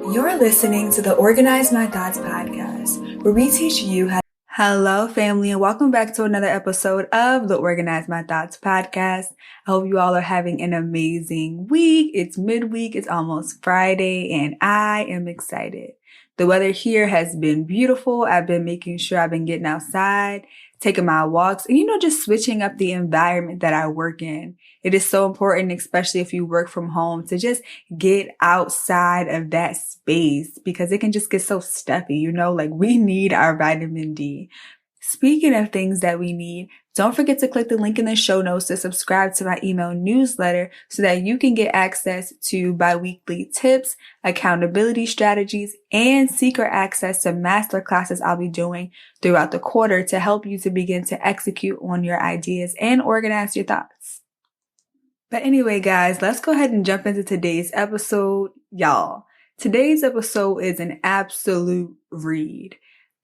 You're listening to the Organize My Thoughts podcast, where we teach you how. Hello, family, and welcome back to another episode of the Organize My Thoughts podcast. I hope you all are having an amazing week. It's midweek, it's almost Friday, and I am excited. The weather here has been beautiful. I've been making sure I've been getting outside, taking my walks, and just switching up the environment that I work in. It is so important, especially if you work from home, to just get outside of that space because it can just get so stuffy, like we need our vitamin D. Speaking of things that we need, don't forget to click the link in the show notes to subscribe to my email newsletter so that you can get access to bi-weekly tips, accountability strategies, and secret access to masterclasses I'll be doing throughout the quarter to help you to begin to execute on your ideas and organize your thoughts. But anyway, guys, let's go ahead and jump into today's episode. Y'all, today's episode is an absolute read.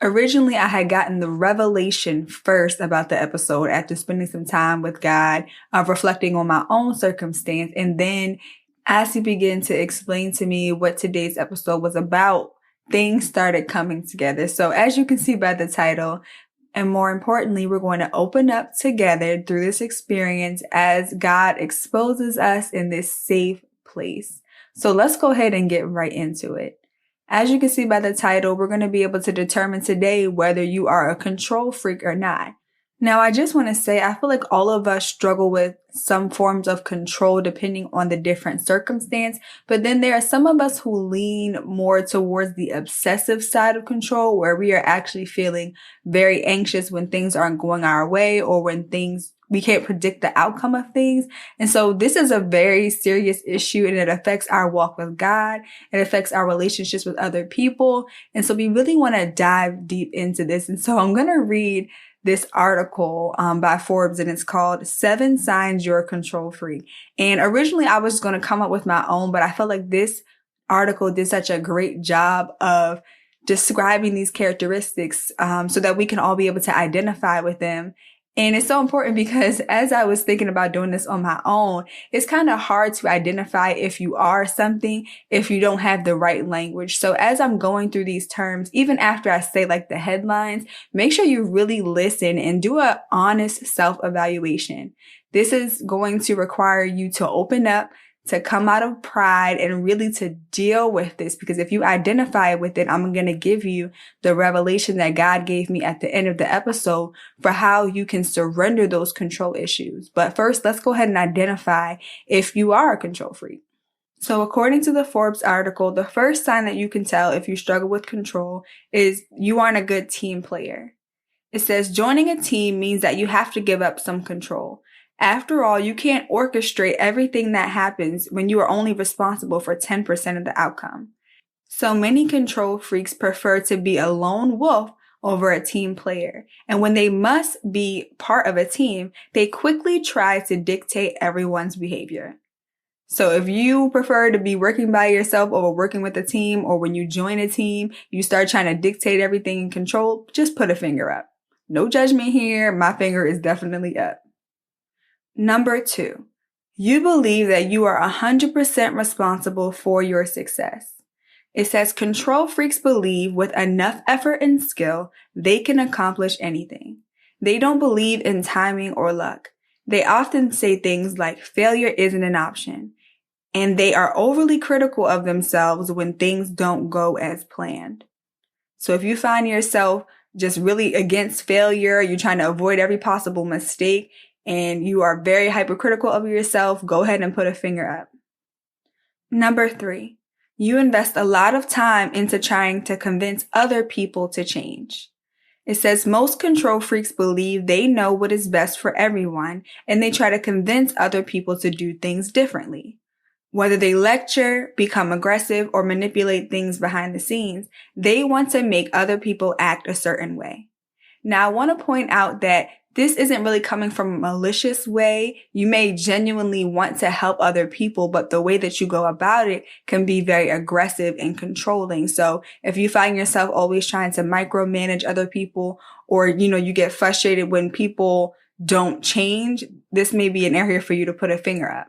Originally, I had gotten the revelation first about the episode after spending some time with God, reflecting on my own circumstance. And then as he began to explain to me what today's episode was about, things started coming together. So as you can see by the title, and more importantly, we're going to open up together through this experience as God exposes us in this safe place. So let's go ahead and get right into it. As you can see by the title, we're going to be able to determine today whether you are a control freak or not. Now, I just want to say, I feel like all of us struggle with some forms of control depending on the different circumstance. But then there are some of us who lean more towards the obsessive side of control, where we are actually feeling very anxious when things aren't going our way or when we can't predict the outcome of things. And so this is a very serious issue, and it affects our walk with God. It affects our relationships with other people. And so we really want to dive deep into this. And so I'm going to read this article by Forbes, and it's called 7 Signs You're a Control Freak. And originally I was going to come up with my own, but I felt like this article did such a great job of describing these characteristics so that we can all be able to identify with them. And it's so important because as I was thinking about doing this on my own, it's kind of hard to identify if you are something if you don't have the right language. So as I'm going through these terms, even after I say like the headlines, make sure you really listen and do an honest self-evaluation. This is going to require you to open up, to come out of pride, and really to deal with this, because if you identify with it, I'm going to give you the revelation that God gave me at the end of the episode for how you can surrender those control issues. But first, let's go ahead and identify if you are a control freak. So according to the Forbes article, the first sign that you can tell if you struggle with control is you aren't a good team player. It says joining a team means that you have to give up some control. After all, you can't orchestrate everything that happens when you are only responsible for 10% of the outcome. So many control freaks prefer to be a lone wolf over a team player. And when they must be part of a team, they quickly try to dictate everyone's behavior. So if you prefer to be working by yourself over working with a team, or when you join a team, you start trying to dictate everything and control, just put a finger up. No judgment here. My finger is definitely up. Number 2, you believe that you are 100% responsible for your success. It says control freaks believe with enough effort and skill, they can accomplish anything. They don't believe in timing or luck. They often say things like failure isn't an option, and they are overly critical of themselves when things don't go as planned. So if you find yourself just really against failure, you're trying to avoid every possible mistake, and you are very hypercritical of yourself, go ahead and put a finger up. Number 3, you invest a lot of time into trying to convince other people to change. It says most control freaks believe they know what is best for everyone, and they try to convince other people to do things differently. Whether they lecture, become aggressive, or manipulate things behind the scenes, they want to make other people act a certain way. Now, I want to point out that this isn't really coming from a malicious way. You may genuinely want to help other people, but the way that you go about it can be very aggressive and controlling. So if you find yourself always trying to micromanage other people, or, you get frustrated when people don't change, this may be an area for you to put a finger up.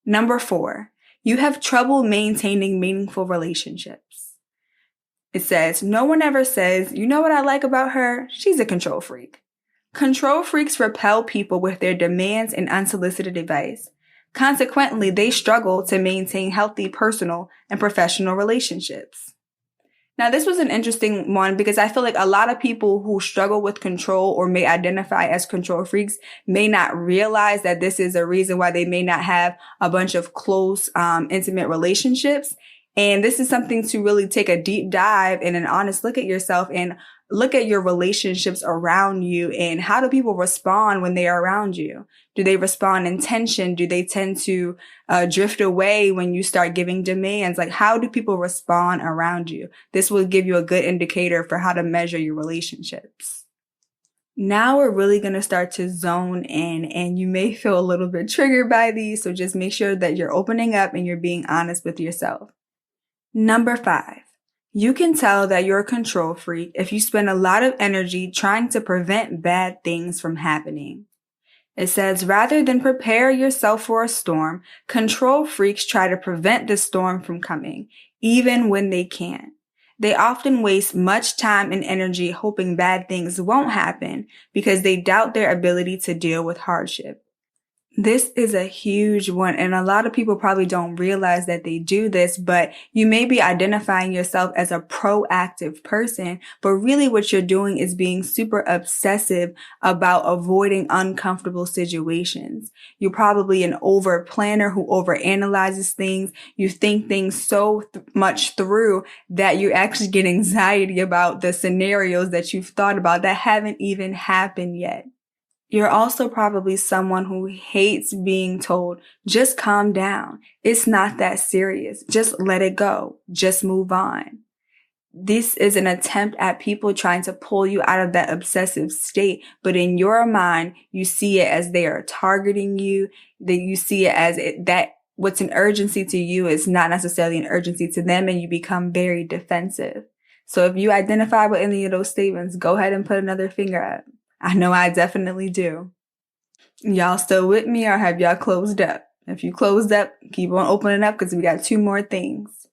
Number 4, You have trouble maintaining meaningful relationships. It says, no one ever says, you know what I like about her? She's a control freak. Control freaks repel people with their demands and unsolicited advice. Consequently, they struggle to maintain healthy personal and professional relationships. Now, this was an interesting one because I feel like a lot of people who struggle with control or may identify as control freaks may not realize that this is a reason why they may not have a bunch of close, intimate relationships. And this is something to really take a deep dive and an honest look at yourself and look at your relationships around you and how do people respond when they are around you? Do they respond in tension? Do they tend to drift away when you start giving demands? Like, how do people respond around you? This will give you a good indicator for how to measure your relationships. Now we're really going to start to zone in, and you may feel a little bit triggered by these. So just make sure that you're opening up and you're being honest with yourself. Number 5. You can tell that you're a control freak if you spend a lot of energy trying to prevent bad things from happening. It says, rather than prepare yourself for a storm, control freaks try to prevent the storm from coming, even when they can't. They often waste much time and energy hoping bad things won't happen because they doubt their ability to deal with hardship. This is a huge one, and a lot of people probably don't realize that they do this, but you may be identifying yourself as a proactive person, but really what you're doing is being super obsessive about avoiding uncomfortable situations. You're probably an over planner who overanalyzes things. You think things so much through that you actually get anxiety about the scenarios that you've thought about that haven't even happened yet. You're also probably someone who hates being told, just calm down. It's not that serious. Just let it go. Just move on. This is an attempt at people trying to pull you out of that obsessive state. But in your mind, you see it as they are targeting you, that you see it as that what's an urgency to you is not necessarily an urgency to them, and you become very defensive. So if you identify with any of those statements, go ahead and put another finger up. I know I definitely do. Y'all still with me, or have y'all closed up? If you closed up, keep on opening up because we got 2 more things.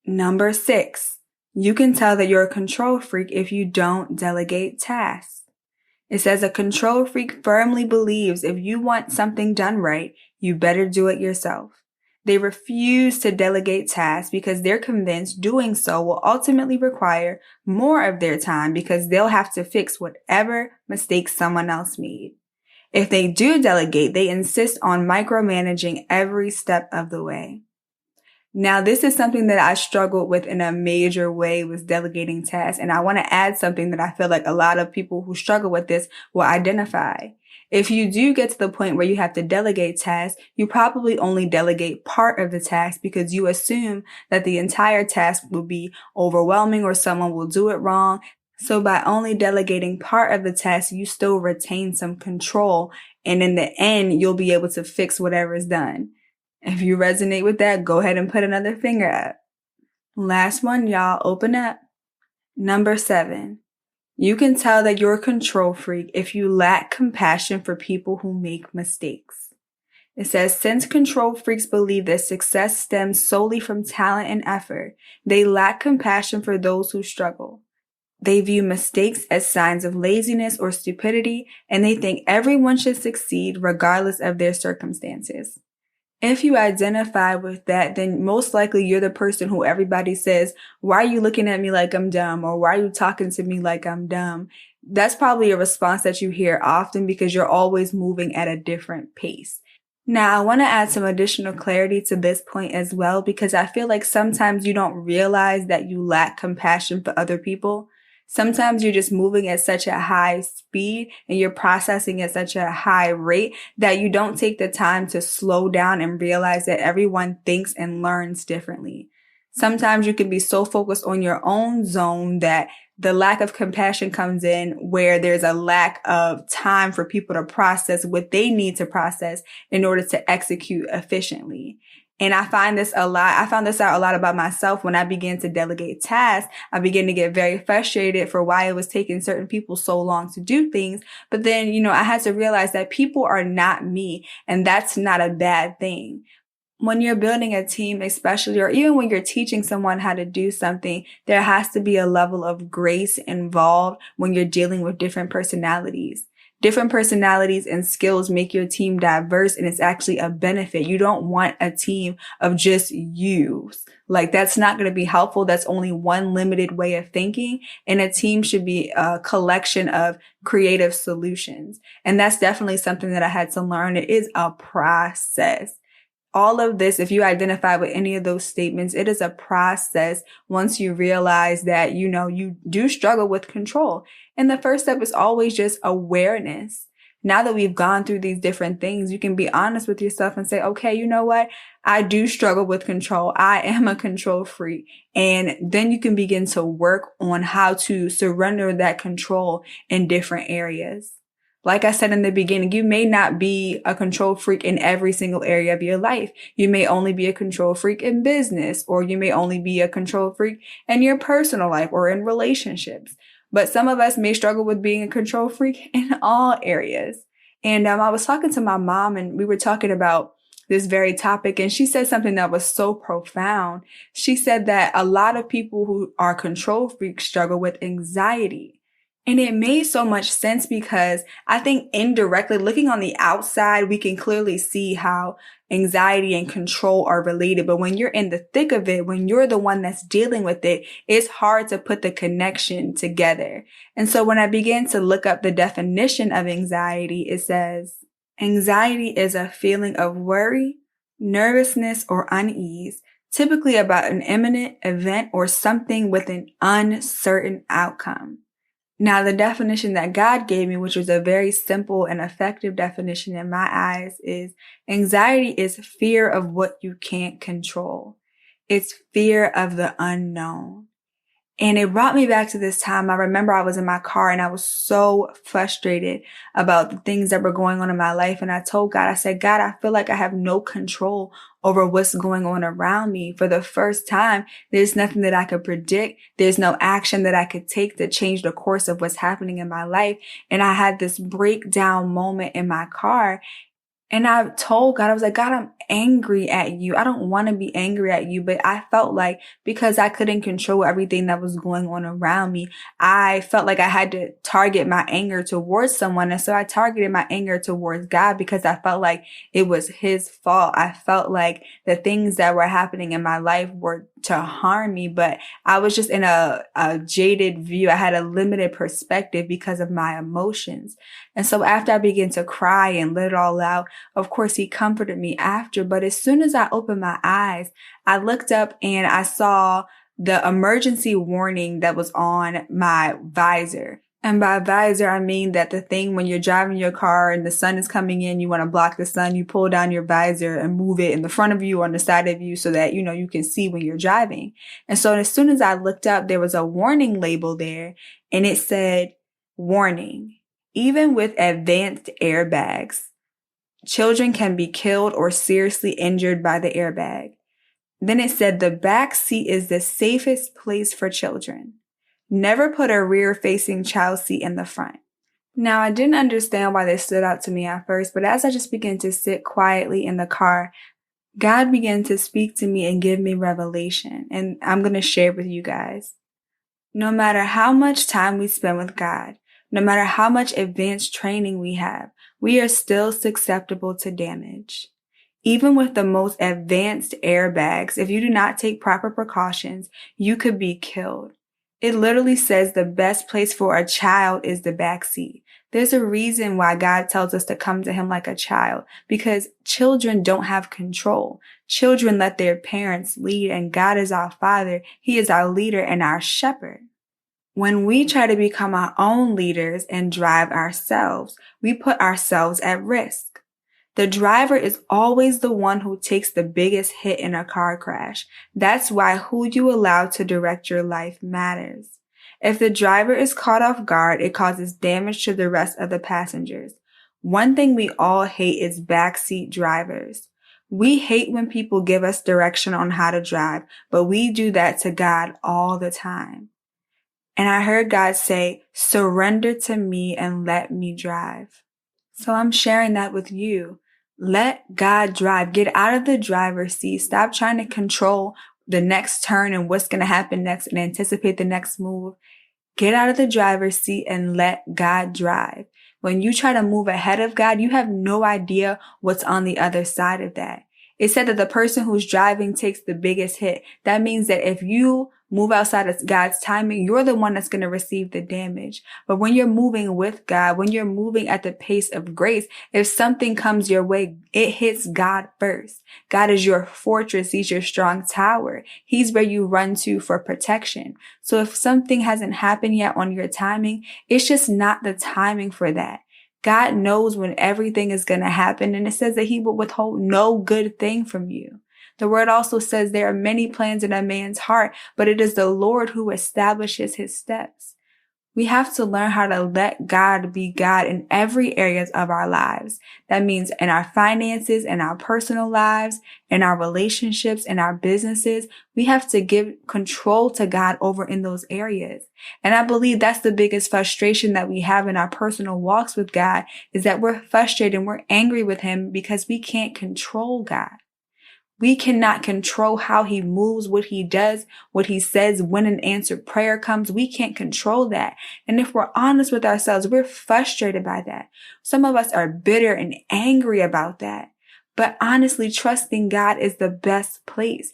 Number 6, you can tell that you're a control freak if you don't delegate tasks. It says a control freak firmly believes if you want something done right, you better do it yourself. They refuse to delegate tasks because they're convinced doing so will ultimately require more of their time because they'll have to fix whatever mistakes someone else made. If they do delegate, they insist on micromanaging every step of the way. Now, this is something that I struggled with in a major way, was delegating tasks. And I want to add something that I feel like a lot of people who struggle with this will identify. If you do get to the point where you have to delegate tasks, you probably only delegate part of the task because you assume that the entire task will be overwhelming or someone will do it wrong. So by only delegating part of the task, you still retain some control. And in the end, you'll be able to fix whatever is done. If you resonate with that, go ahead and put another finger up. Last one, y'all, open up. Number 7. You can tell that you're a control freak if you lack compassion for people who make mistakes. It says, since control freaks believe that success stems solely from talent and effort, they lack compassion for those who struggle. They view mistakes as signs of laziness or stupidity, and they think everyone should succeed regardless of their circumstances. If you identify with that, then most likely you're the person who everybody says, why are you looking at me like I'm dumb? Or why are you talking to me like I'm dumb? That's probably a response that you hear often because you're always moving at a different pace. Now, I want to add some additional clarity to this point as well, because I feel like sometimes you don't realize that you lack compassion for other people. Sometimes you're just moving at such a high speed and you're processing at such a high rate that you don't take the time to slow down and realize that everyone thinks and learns differently. Sometimes you can be so focused on your own zone that the lack of compassion comes in where there's a lack of time for people to process what they need to process in order to execute efficiently. And I find this a lot. I found this out a lot about myself when I began to delegate tasks. I began to get very frustrated for why it was taking certain people so long to do things. But then, I had to realize that people are not me, and that's not a bad thing. When you're building a team, especially, or even when you're teaching someone how to do something, there has to be a level of grace involved when you're dealing with different personalities. Different personalities and skills make your team diverse, and it's actually a benefit. You don't want a team of just you. Like, that's not going to be helpful. That's only one limited way of thinking. And a team should be a collection of creative solutions. And that's definitely something that I had to learn. It is a process. All of this, if you identify with any of those statements, it is a process once you realize that, you do struggle with control. And the first step is always just awareness. Now that we've gone through these different things, you can be honest with yourself and say, okay, you know what? I do struggle with control. I am a control freak. And then you can begin to work on how to surrender that control in different areas. Like I said in the beginning, you may not be a control freak in every single area of your life. You may only be a control freak in business, or you may only be a control freak in your personal life or in relationships. But some of us may struggle with being a control freak in all areas. And I was talking to my mom, and we were talking about this very topic, and she said something that was so profound. She said that a lot of people who are control freaks struggle with anxiety. And it made so much sense because I think indirectly, looking on the outside, we can clearly see how anxiety and control are related. But when you're in the thick of it, when you're the one that's dealing with it, it's hard to put the connection together. And so when I began to look up the definition of anxiety, it says, anxiety is a feeling of worry, nervousness, or unease, typically about an imminent event or something with an uncertain outcome. Now, the definition that God gave me, which was a very simple and effective definition in my eyes, is anxiety is fear of what you can't control. It's fear of the unknown. And it brought me back to this time. I remember I was in my car and I was so frustrated about the things that were going on in my life. And I told God, I said, God, I feel like I have no control over what's going on around me. For the first time, there's nothing that I could predict. There's no action that I could take to change the course of what's happening in my life. And I had this breakdown moment in my car. And I told God, I was like, God, I'm angry at you. I don't want to be angry at you, but I felt like because I couldn't control everything that was going on around me, I felt like I had to target my anger towards someone. And so I targeted my anger towards God because I felt like it was his fault. I felt like the things that were happening in my life were to harm me, but I was just in a jaded view. I had a limited perspective because of my emotions. And so after I began to cry and let it all out, of course, he comforted me after. But as soon as I opened my eyes, I looked up and I saw the emergency warning that was on my visor. And by visor, I mean that the thing when you're driving your car and the sun is coming in, you want to block the sun, you pull down your visor and move it in the front of you or on the side of you so that, you can see when you're driving. And so as soon as I looked up, there was a warning label there and it said, warning, even with advanced airbags, children can be killed or seriously injured by the airbag. Then it said the back seat is the safest place for children. Never put a rear-facing child seat in the front. Now, I didn't understand why this stood out to me at first, but as I just began to sit quietly in the car, God began to speak to me and give me revelation, and I'm going to share with you guys. No matter how much time we spend with God, no matter how much advanced training we have, we are still susceptible to damage. Even with the most advanced airbags, if you do not take proper precautions, you could be killed. It literally says the best place for a child is the back seat. There's a reason why God tells us to come to him like a child, because children don't have control. Children let their parents lead, and God is our Father. He is our leader and our shepherd. When we try to become our own leaders and drive ourselves, we put ourselves at risk. The driver is always the one who takes the biggest hit in a car crash. That's why who you allow to direct your life matters. If the driver is caught off guard, it causes damage to the rest of the passengers. One thing we all hate is backseat drivers. We hate when people give us direction on how to drive, but we do that to God all the time. And I heard God say, surrender to me and let me drive. So I'm sharing that with you. Let God drive. Get out of the driver's seat. Stop trying to control the next turn and what's going to happen next and anticipate the next move. Get out of the driver's seat and let God drive. When you try to move ahead of God, you have no idea what's on the other side of that. It said that the person who's driving takes the biggest hit. That means that if you move outside of God's timing, you're the one that's going to receive the damage. But when you're moving with God, when you're moving at the pace of grace, if something comes your way, it hits God first. God is your fortress. He's your strong tower. He's where you run to for protection. So if something hasn't happened yet on your timing, it's just not the timing for that. God knows when everything is going to happen, and it says that he will withhold no good thing from you. The word also says there are many plans in a man's heart, but it is the Lord who establishes his steps. We have to learn how to let God be God in every area of our lives. That means in our finances, in our personal lives, in our relationships, in our businesses. We have to give control to God over in those areas. And I believe that's the biggest frustration that we have in our personal walks with God, is that we're frustrated and we're angry with him because we can't control God. We cannot control how he moves, what he does, what he says, when an answered prayer comes. We can't control that. And if we're honest with ourselves, we're frustrated by that. Some of us are bitter and angry about that. But honestly, trusting God is the best place.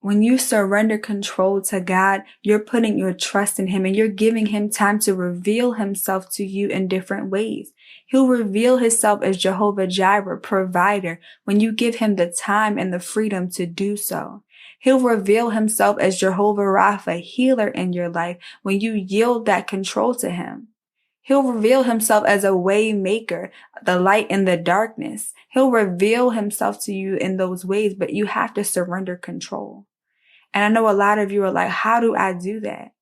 When you surrender control to God, you're putting your trust in him and you're giving him time to reveal himself to you in different ways. He'll reveal himself as Jehovah Jireh, provider, when you give him the time and the freedom to do so. He'll reveal himself as Jehovah Rapha, healer in your life, when you yield that control to him. He'll reveal himself as a way maker, the light in the darkness. He'll reveal himself to you in those ways, but you have to surrender control. And I know a lot of you are like, how do I do that?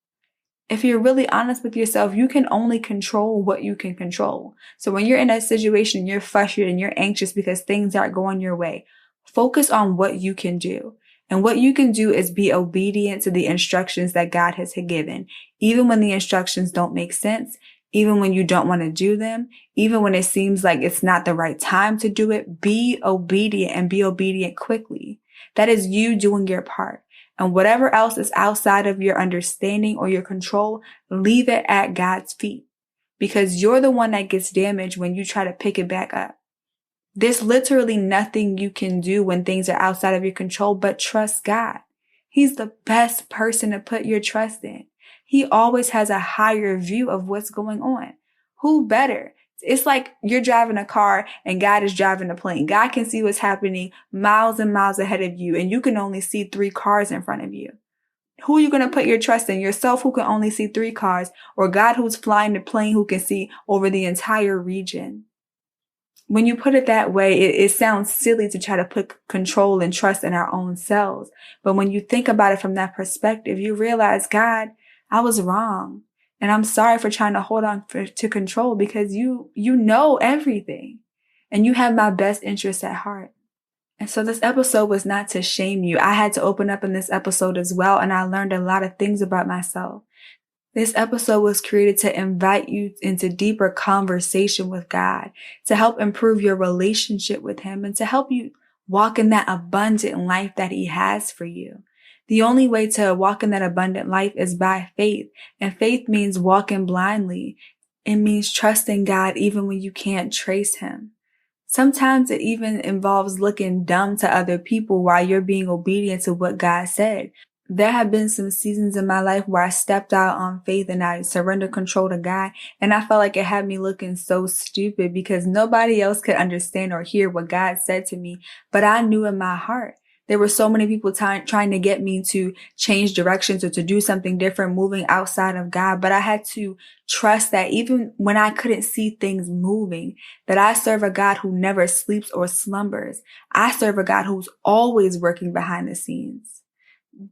If you're really honest with yourself, you can only control what you can control. So when you're in a situation, you're frustrated and you're anxious because things aren't going your way, focus on what you can do. And what you can do is be obedient to the instructions that God has given. Even when the instructions don't make sense, even when you don't want to do them, even when it seems like it's not the right time to do it, be obedient and be obedient quickly. That is you doing your part. And whatever else is outside of your understanding or your control, leave it at God's feet, because you're the one that gets damaged when you try to pick it back up. There's literally nothing you can do when things are outside of your control but trust God. He's the best person to put your trust in. He always has a higher view of what's going on. Who better? It's like you're driving a car and God is driving a plane. God can see what's happening miles and miles ahead of you, and you can only see 3 cars in front of you. Who are you going to put your trust in? Yourself, who can only see 3 cars, or God, who's flying the plane, who can see over the entire region? When you put it that way, it sounds silly to try to put control and trust in our own selves. But when you think about it from that perspective, you realize, God, I was wrong. And I'm sorry for trying to hold on to control, because you know everything and you have my best interests at heart. And so this episode was not to shame you. I had to open up in this episode as well, and I learned a lot of things about myself. This episode was created to invite you into deeper conversation with God, to help improve your relationship with him, and to help you walk in that abundant life that he has for you. The only way to walk in that abundant life is by faith, and faith means walking blindly. It means trusting God even when you can't trace him. Sometimes it even involves looking dumb to other people while you're being obedient to what God said. There have been some seasons in my life where I stepped out on faith and I surrendered control to God, and I felt like it had me looking so stupid because nobody else could understand or hear what God said to me, but I knew in my heart. There were so many people trying to get me to change directions or to do something different, moving outside of God. But I had to trust that even when I couldn't see things moving, that I serve a God who never sleeps or slumbers. I serve a God who's always working behind the scenes.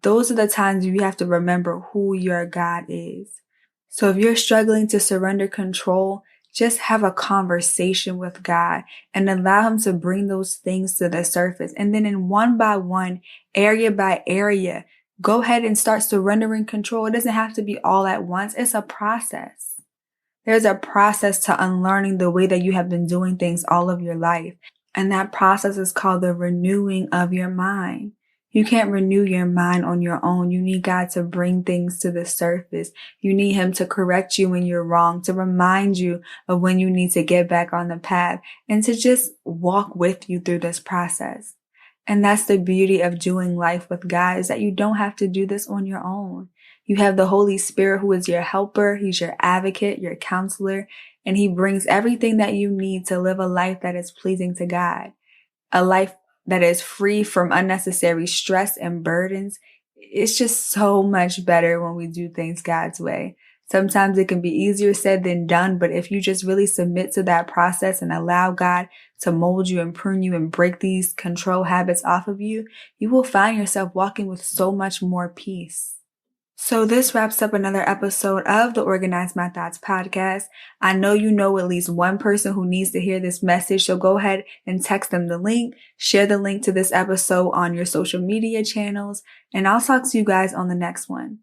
Those are the times you have to remember who your God is. So if you're struggling to surrender control, just have a conversation with God and allow him to bring those things to the surface. And then in one by one, area by area, go ahead and start surrendering control. It doesn't have to be all at once. It's a process. There's a process to unlearning the way that you have been doing things all of your life. And that process is called the renewing of your mind. You can't renew your mind on your own. You need God to bring things to the surface. You need Him to correct you when you're wrong, to remind you of when you need to get back on the path, and to just walk with you through this process. And that's the beauty of doing life with God, is that you don't have to do this on your own. You have the Holy Spirit, who is your helper. He's your advocate, your counselor, and He brings everything that you need to live a life that is pleasing to God, a life that is free from unnecessary stress and burdens. It's just so much better when we do things God's way. Sometimes it can be easier said than done, but if you just really submit to that process and allow God to mold you and prune you and break these control habits off of you, you will find yourself walking with so much more peace. So this wraps up another episode of the Organize My Thoughts podcast. I know you know at least one person who needs to hear this message, so go ahead and text them the link, share the link to this episode on your social media channels, and I'll talk to you guys on the next one.